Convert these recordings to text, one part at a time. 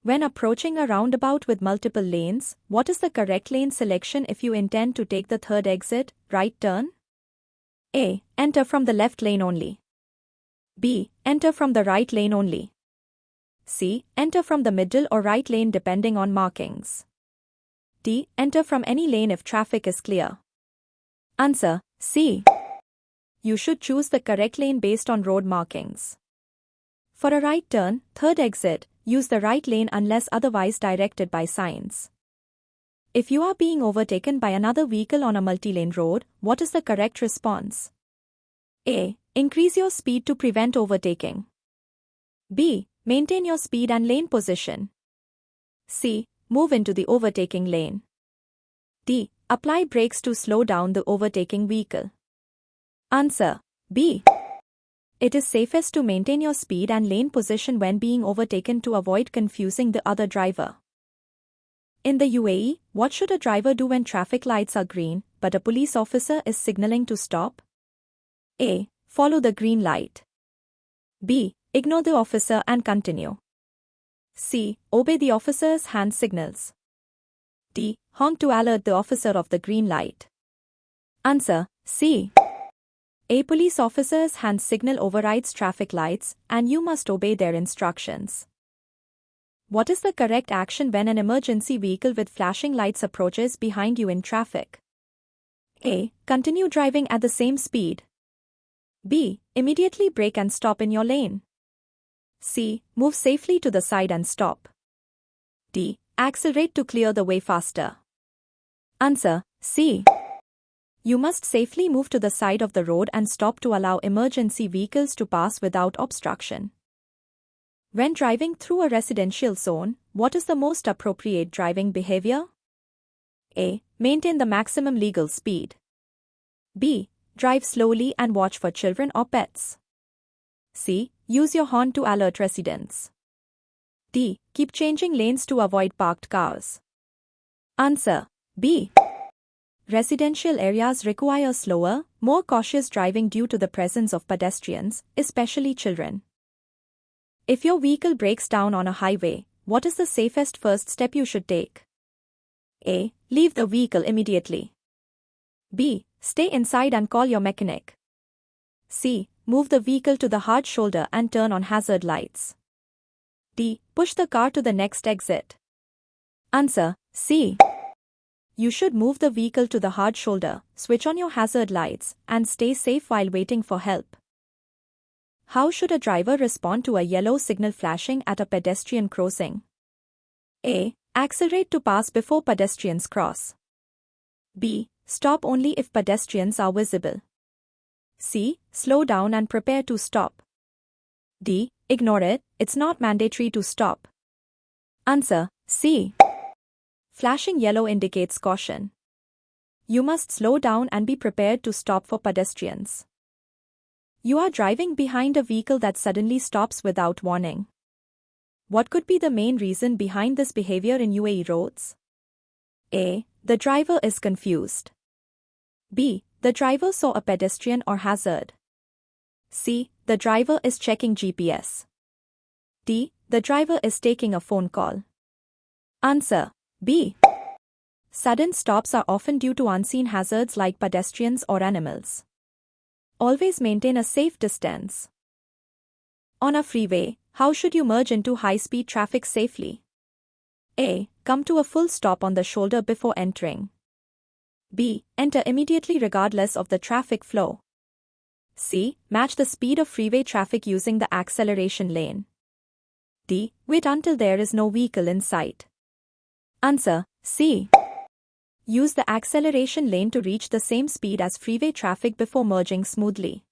When approaching a roundabout with multiple lanes, what is the correct lane selection if you intend to take the third exit, right turn? A. Enter from the left lane only. B. Enter from the right lane only. C. Enter from the middle or right lane depending on markings. D. Enter from any lane if traffic is clear. Answer: C. You should choose the correct lane based on road markings. For a right turn, third exit, use the right lane unless otherwise directed by signs. If you are being overtaken by another vehicle on a multi-lane road, what is the correct response? A. Increase your speed to prevent overtaking. B. Maintain your speed and lane position. C. Move into the overtaking lane. D. Apply brakes to slow down the overtaking vehicle. Answer: B. It is safest to maintain your speed and lane position when being overtaken to avoid confusing the other driver. In the UAE, what should a driver do when traffic lights are green, but a police officer is signaling to stop? A. Follow the green light. B. Ignore the officer and continue. C. Obey the officer's hand signals. D. Honk to alert the officer of the green light. Answer: C. A police officer's hand signal overrides traffic lights, and you must obey their instructions. What is the correct action when an emergency vehicle with flashing lights approaches behind you in traffic? A. Continue driving at the same speed. B. Immediately brake and stop in your lane. C. Move safely to the side and stop. D. Accelerate to clear the way faster. Answer: C. You must safely move to the side of the road and stop to allow emergency vehicles to pass without obstruction. When driving through a residential zone, what is the most appropriate driving behavior? A. Maintain the maximum legal speed. B. Drive slowly and watch for children or pets. C. Use your horn to alert residents. D. Keep changing lanes to avoid parked cars. Answer: B. Residential areas require slower, more cautious driving due to the presence of pedestrians, especially children. If your vehicle breaks down on a highway, what is the safest first step you should take? A. Leave the vehicle immediately. B. Stay inside and call your mechanic. C. Move the vehicle to the hard shoulder and turn on hazard lights. D. Push the car to the next exit. Answer: C. You should move the vehicle to the hard shoulder, switch on your hazard lights, and stay safe while waiting for help. How should a driver respond to a yellow signal flashing at a pedestrian crossing? A. Accelerate to pass before pedestrians cross. B. Stop only if pedestrians are visible. C. Slow down and prepare to stop. D. Ignore it, it's not mandatory to stop. Answer: C. Flashing yellow indicates caution. You must slow down and be prepared to stop for pedestrians. You are driving behind a vehicle that suddenly stops without warning. What could be the main reason behind this behavior in UAE roads? A. The driver is confused. B. The driver saw a pedestrian or hazard. C. The driver is checking GPS. D. The driver is taking a phone call. Answer: B. Sudden stops are often due to unseen hazards like pedestrians or animals. Always maintain a safe distance. On a freeway, how should you merge into high-speed traffic safely? A. Come to a full stop on the shoulder before entering. B. Enter immediately regardless of the traffic flow. C. Match the speed of freeway traffic using the acceleration lane. D. Wait until there is no vehicle in sight. Answer: C. Use the acceleration lane to reach the same speed as freeway traffic before merging smoothly.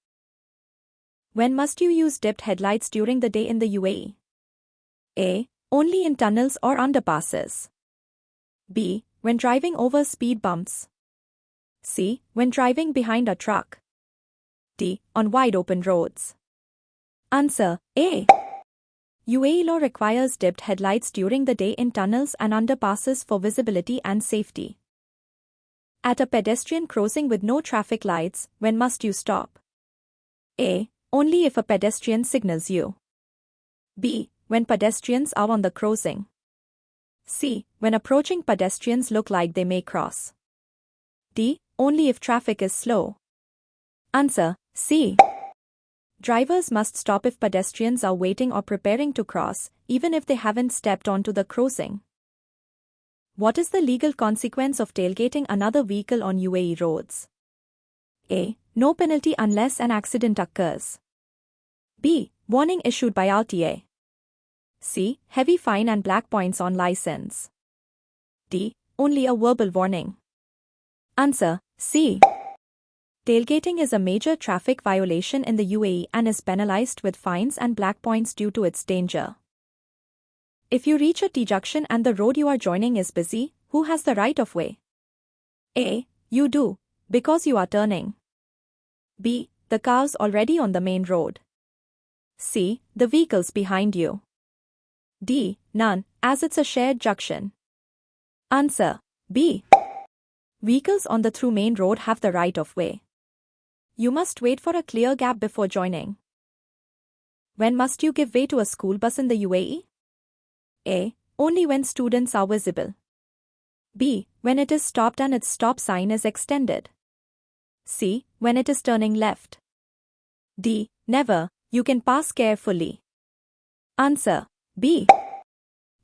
When must you use dipped headlights during the day in the UAE? A. Only in tunnels or underpasses. B. When driving over speed bumps. C. When driving behind a truck. D. On wide open roads. Answer: A. UAE law requires dipped headlights during the day in tunnels and underpasses for visibility and safety. At a pedestrian crossing with no traffic lights, when must you stop? A. Only if a pedestrian signals you. B. When pedestrians are on the crossing. C. When approaching pedestrians look like they may cross. D. Only if traffic is slow. Answer: C. Drivers must stop if pedestrians are waiting or preparing to cross, even if they haven't stepped onto the crossing. What is the legal consequence of tailgating another vehicle on UAE roads? A. No penalty unless an accident occurs. B. Warning issued by RTA. C. Heavy fine and black points on license. D. Only a verbal warning. Answer: C. Tailgating is a major traffic violation in the UAE and is penalized with fines and black points due to its danger. If you reach a T-junction and the road you are joining is busy, who has the right of way? A. You do, because you are turning. B. The cars already on the main road. C. The vehicles behind you. D. None, as it's a shared junction. Answer: B. Vehicles on the through main road have the right of way. You must wait for a clear gap before joining. When must you give way to a school bus in the UAE? A. Only when students are visible. B. When it is stopped and its stop sign is extended. C. When it is turning left. D. Never, you can pass carefully. Answer: B.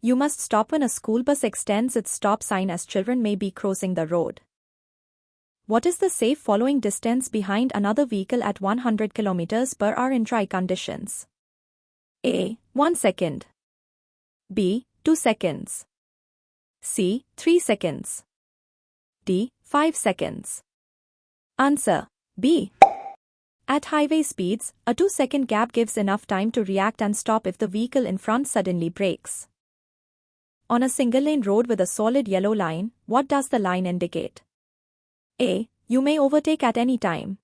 You must stop when a school bus extends its stop sign, as children may be crossing the road. What is the safe following distance behind another vehicle at 100 km/h in dry conditions? A. 1 second. B. 2 seconds. C. 3 seconds. D. 5 seconds. Answer: B. At highway speeds, a 2-second gap gives enough time to react and stop if the vehicle in front suddenly brakes. On a single-lane road with a solid yellow line, what does the line indicate? A. You may overtake at any time.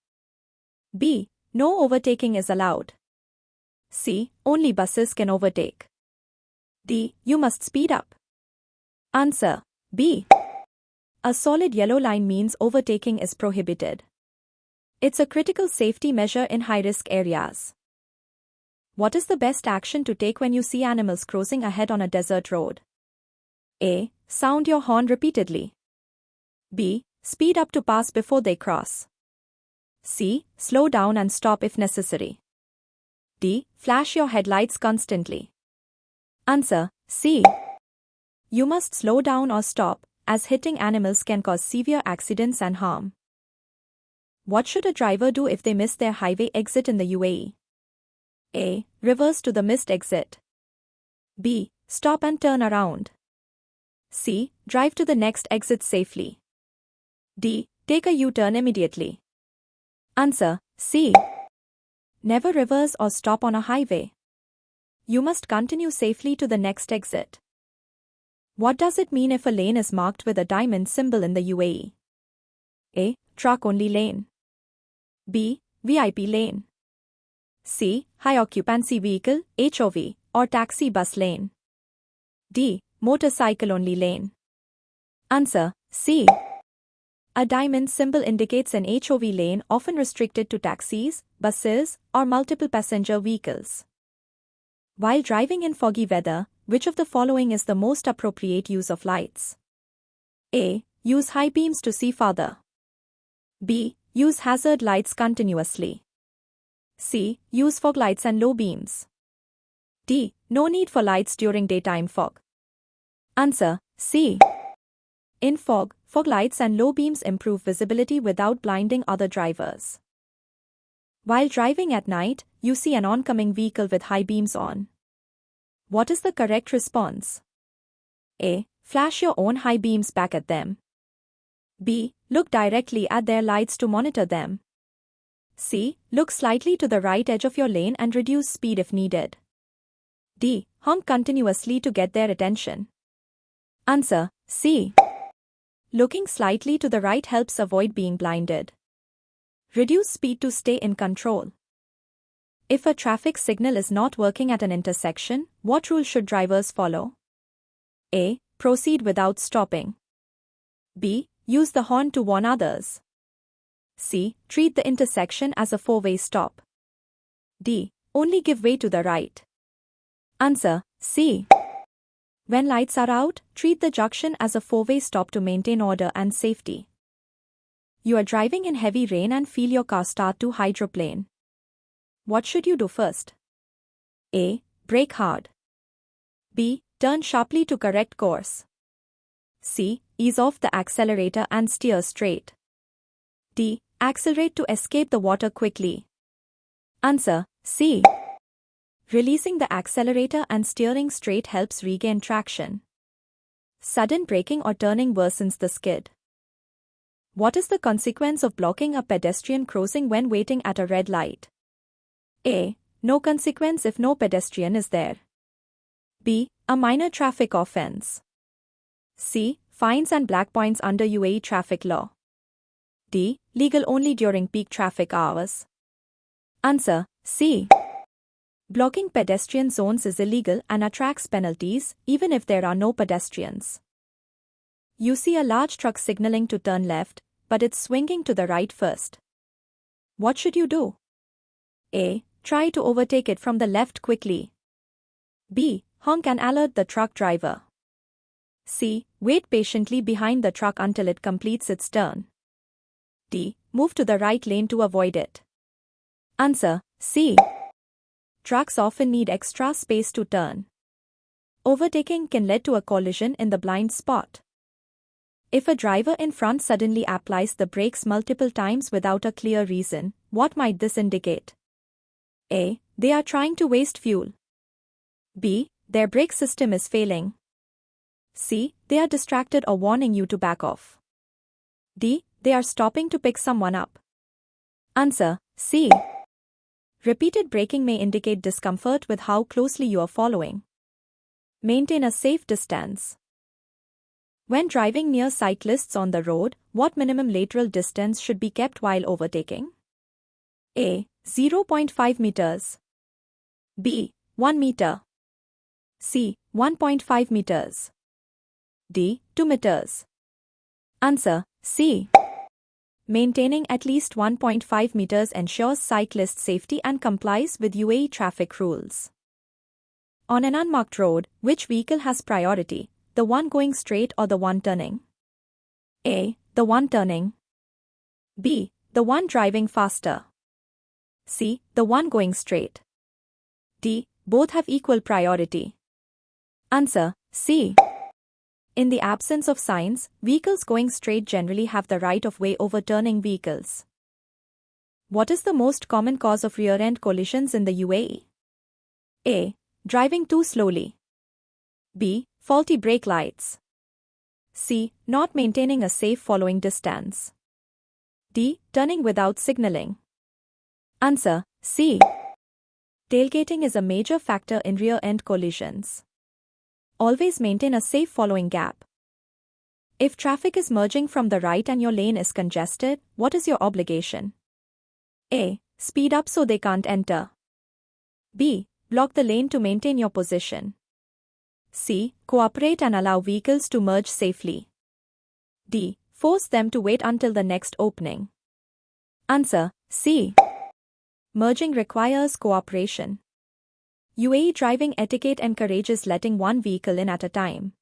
B. No overtaking is allowed. C. Only buses can overtake. D. You must speed up. Answer: B. A solid yellow line means overtaking is prohibited. It's a critical safety measure in high-risk areas. What is the best action to take when you see animals crossing ahead on a desert road? A. Sound your horn repeatedly. B. Speed up to pass before they cross. C. Slow down and stop if necessary. D. Flash your headlights constantly. Answer: C. You must slow down or stop, as hitting animals can cause severe accidents and harm. What should a driver do if they miss their highway exit in the UAE? A. Reverse to the missed exit. B. Stop and turn around. C. Drive to the next exit safely. D. Take a U-turn immediately. Answer: C. Never reverse or stop on a highway. You must continue safely to the next exit. What does it mean if a lane is marked with a diamond symbol in the UAE? A. Truck-only lane. B. VIP lane. C. High occupancy vehicle, HOV, or taxi bus lane. D. Motorcycle-only lane. Answer: C. A diamond symbol indicates an HOV lane often restricted to taxis, buses, or multiple passenger vehicles. While driving in foggy weather, which of the following is the most appropriate use of lights? A. Use high beams to see farther. B. Use hazard lights continuously. C. Use fog lights and low beams. D. No need for lights during daytime fog. Answer: C. In fog, fog lights and low beams improve visibility without blinding other drivers. While driving at night, you see an oncoming vehicle with high beams on. What is the correct response? A. Flash your own high beams back at them. B. Look directly at their lights to monitor them. C. Look slightly to the right edge of your lane and reduce speed if needed. D. Honk continuously to get their attention. Answer: C. Looking slightly to the right helps avoid being blinded. Reduce speed to stay in control. If a traffic signal is not working at an intersection, what rule should drivers follow? A. Proceed without stopping. B. Use the horn to warn others. C. Treat the intersection as a four-way stop. D. Only give way to the right. Answer: C. When lights are out, treat the junction as a four-way stop to maintain order and safety. You are driving in heavy rain and feel your car start to hydroplane. What should you do first? A. Brake hard. B. Turn sharply to correct course. C. Ease off the accelerator and steer straight. D. Accelerate to escape the water quickly. Answer: C. Releasing the accelerator and steering straight helps regain traction. Sudden braking or turning worsens the skid. What is the consequence of blocking a pedestrian crossing when waiting at a red light? A. No consequence if no pedestrian is there. B. A minor traffic offense. C. Fines and black points under UAE traffic law. D. Legal only during peak traffic hours. Answer: C. Blocking pedestrian zones is illegal and attracts penalties, even if there are no pedestrians. You see a large truck signaling to turn left, but it's swinging to the right first. What should you do? A. Try to overtake it from the left quickly. B. Honk and alert the truck driver. C. Wait patiently behind the truck until it completes its turn. D. Move to the right lane to avoid it. Answer: C. Trucks often need extra space to turn. Overtaking can lead to a collision in the blind spot. If a driver in front suddenly applies the brakes multiple times without a clear reason, what might this indicate? A. They are trying to waste fuel. B. Their brake system is failing. C. They are distracted or warning you to back off. D. They are stopping to pick someone up. Answer: C. Repeated braking may indicate discomfort with how closely you are following. Maintain a safe distance. When driving near cyclists on the road, what minimum lateral distance should be kept while overtaking? A. 0.5 meters. B. 1 meter. C. 1.5 meters. D. 2 meters. Answer: C. Maintaining at least 1.5 meters ensures cyclist safety and complies with UAE traffic rules. On an unmarked road, which vehicle has priority, the one going straight or the one turning? A. The one turning. B. The one driving faster. C. The one going straight. D. Both have equal priority. Answer: C. In the absence of signs, vehicles going straight generally have the right of way over turning vehicles. What is the most common cause of rear-end collisions in the UAE? A. Driving too slowly. B. Faulty brake lights. C. Not maintaining a safe following distance. D. Turning without signaling. Answer: C. Tailgating is a major factor in rear-end collisions. Always maintain a safe following gap. If traffic is merging from the right and your lane is congested, what is your obligation? A. Speed up so they can't enter. B. Block the lane to maintain your position. C. Cooperate and allow vehicles to merge safely. D. Force them to wait until the next opening. Answer: C. Merging requires cooperation. UAE driving etiquette encourages letting one vehicle in at a time.